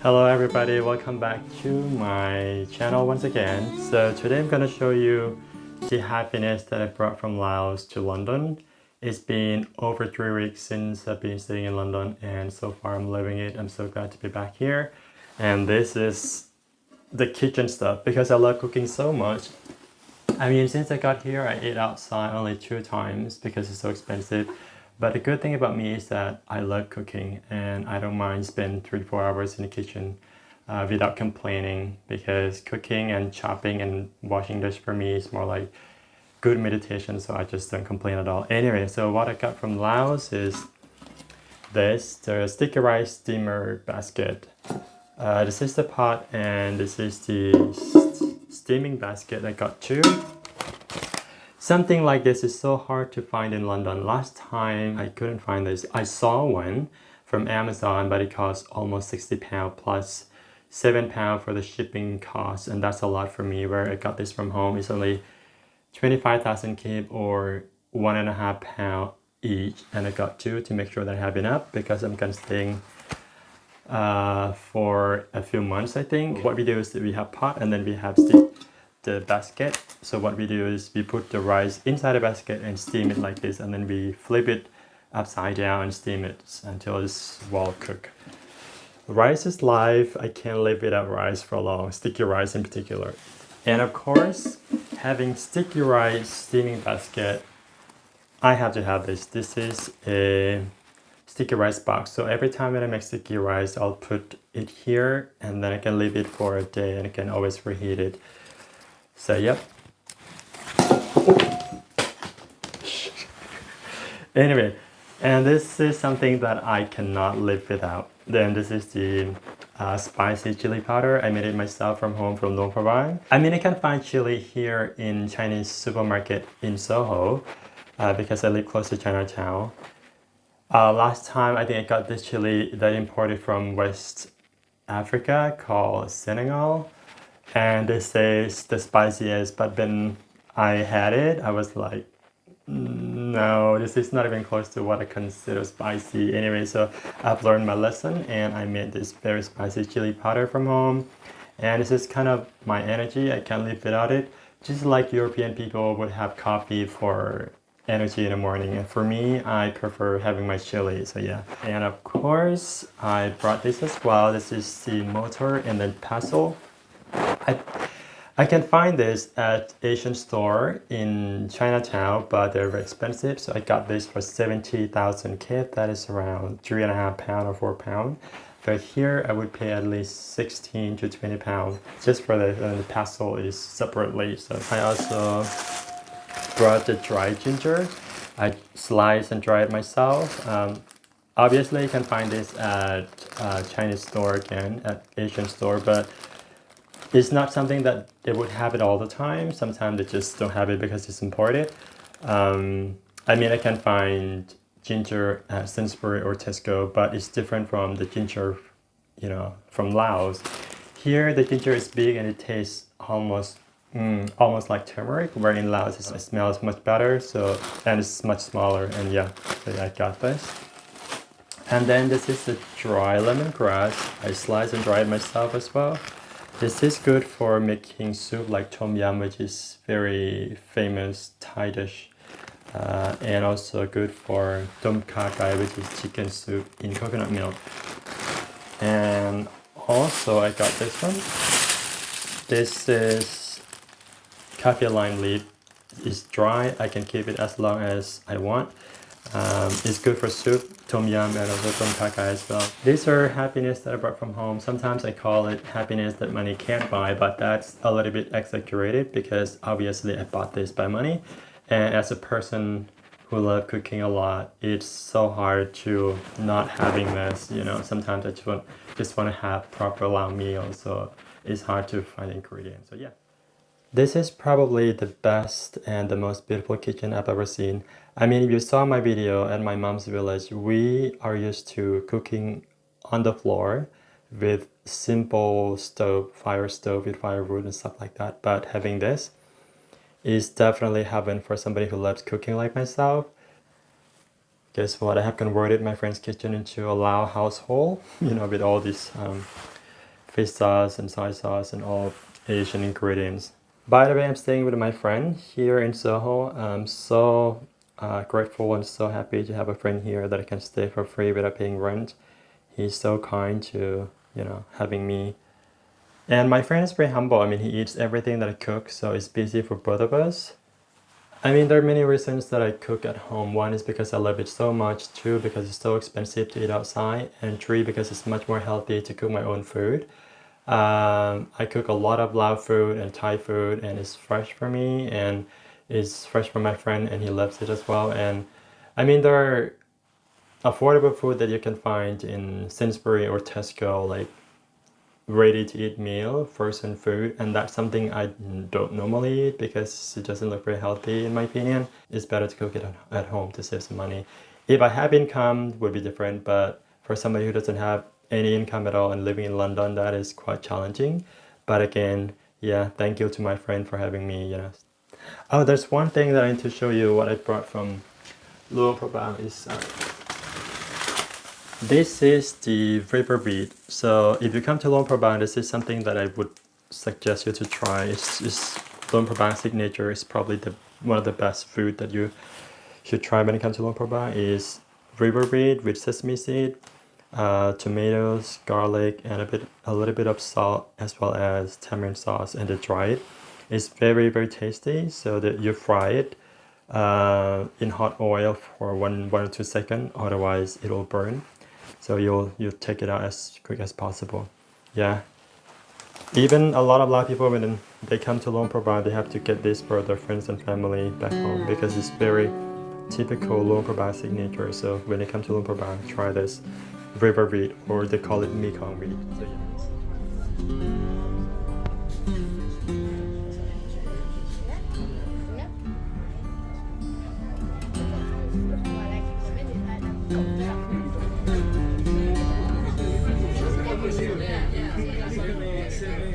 Hello everybody, welcome back to my channel once again. So today I'm going to show you the happiness that I brought from Laos to London. It's been over 3 weeks since I've been staying in London and so far I'm loving it. I'm so glad to be back here. And this is the kitchen stuff because I love cooking so much. I mean, since I got here, I ate outside only 2 times because it's so expensive. But the good thing about me is that I love cooking and I don't mind spending 3-4 hours in the kitchen without complaining, because cooking and chopping and washing dishes for me is more like good meditation, so I just don't complain at all. Anyway, so what I got from Laos is the sticky rice steamer basket. This is the pot and this is the steaming basket. I got 2. Something like this is so hard to find in London. Last time I couldn't find this. I saw one from Amazon, but it cost almost £60 plus £7 for the shipping cost, and that's a lot for me. Where I got this from home is only 25,000 kip or £1.5 each, and I got 2 to make sure that I have enough because I'm gonna staying for a few months, I think. What we do is that we have pot and then we have the basket. So what we do is we put the rice inside the basket and steam it like this, and then we flip it upside down and steam it until it's well cooked. Rice is life. I can't live without rice for long, sticky rice in particular. And of course, having sticky rice steaming basket, I have to have this. This is a sticky rice box. So every time when I make sticky rice, I'll put it here and then I can leave it for a day and I can always reheat it. So yep. Anyway, and this is something that I cannot live without. Then this is the spicy chili powder. I made it myself from home from Nong Provide. I mean, I can find chili here in Chinese supermarket in Soho because I live close to Chinatown. Last time I think I got this chili that I imported from West Africa called Senegal. And they say it's the spiciest, but when I had it, I was like, no, this is not even close to what I consider spicy. Anyway, so I've learned my lesson and I made this very spicy chili powder from home. And this is kind of my energy. I can't live without it. Just like European people would have coffee for energy in the morning. And for me, I prefer having my chili, so yeah. And of course, I brought this as well. This is the motor and then pestle. I can find this at Asian store in Chinatown, but they're very expensive. So I got this for 70,000 kip. That is around £3.5 or £4. But here I would pay at least 16 to 20 pounds just for the pestle is separately. So I also brought the dried ginger. I slice and dry it myself. Obviously you can find this at Chinese store again, at Asian store, but it's not something that they would have it all the time. Sometimes they just don't have it because it's imported. I mean, I can find ginger at Sainsbury or Tesco, but it's different from the ginger, from Laos. Here, the ginger is big and it tastes almost like turmeric, where in Laos it smells much better. And it's much smaller. And yeah, so I got this. And then this is the dry lemongrass. I slice and dry it myself as well. This is good for making soup like tom yum, which is very famous Thai dish. And also good for tom kha gai, which is chicken soup in coconut milk. And also I got this one. This is kaffir lime leaf. It's dry. I can keep it as long as I want. It's good for soup, tom yum, and also tom kha gai as well. These are happiness that I brought from home. Sometimes I call it happiness that money can't buy, but that's a little bit exaggerated because obviously I bought this by money. And as a person who loves cooking a lot, it's so hard to not having this. Sometimes I just want to have proper long meals, so it's hard to find ingredients. So yeah. This is probably the best and the most beautiful kitchen I've ever seen. I mean, if you saw my video at my mom's village, we are used to cooking on the floor with simple fire stove with firewood and stuff like that. But having this is definitely heaven for somebody who loves cooking like myself. Guess what? I have converted my friend's kitchen into a Lao household, with all these fish sauce and soy sauce and all Asian ingredients. By the way, I'm staying with my friend here in Soho. I'm so grateful and so happy to have a friend here that I can stay for free without paying rent. He's so kind to, having me. And my friend is very humble. I mean, he eats everything that I cook, so it's busy for both of us. I mean, there are many reasons that I cook at home. One is because I love it so much. Two, because it's so expensive to eat outside. And three, because it's much more healthy to cook my own food. I cook a lot of Lao food and Thai food, and it's fresh for me, and it's fresh for my friend, and he loves it as well. And I mean, there are affordable food that you can find in Sainsbury or Tesco, like ready-to-eat meal, frozen food, and that's something I don't normally eat because it doesn't look very healthy in my opinion. It's better to cook it at home to save some money. If I have income, it would be different, but for somebody who doesn't have any income at all and living in London, that is quite challenging. But again, yeah, thank you to my friend for having me, Oh, there's one thing that I need to show you what I brought from Luang Prabang is this is the river beet. So if you come to Luang Prabang, this is something that I would suggest you to try. It's Luang Prabang signature. Is probably one of the best food that you should try when it comes to Luang Prabang is river beet with sesame seed, tomatoes, garlic, and a little bit of salt, as well as tamarind sauce, and they dry it. It's very, very tasty. So that you fry it in hot oil for 1 or 2 seconds, otherwise it will burn. So you'll take it out as quick as possible. Yeah. Even a lot of people, when they come to Luang Prabang, they have to get this for their friends and family back home because it's very typical Luang Prabang signature. So when they come to Luang Prabang, try this river wheat, or they call it Mekong wheat. So yeah.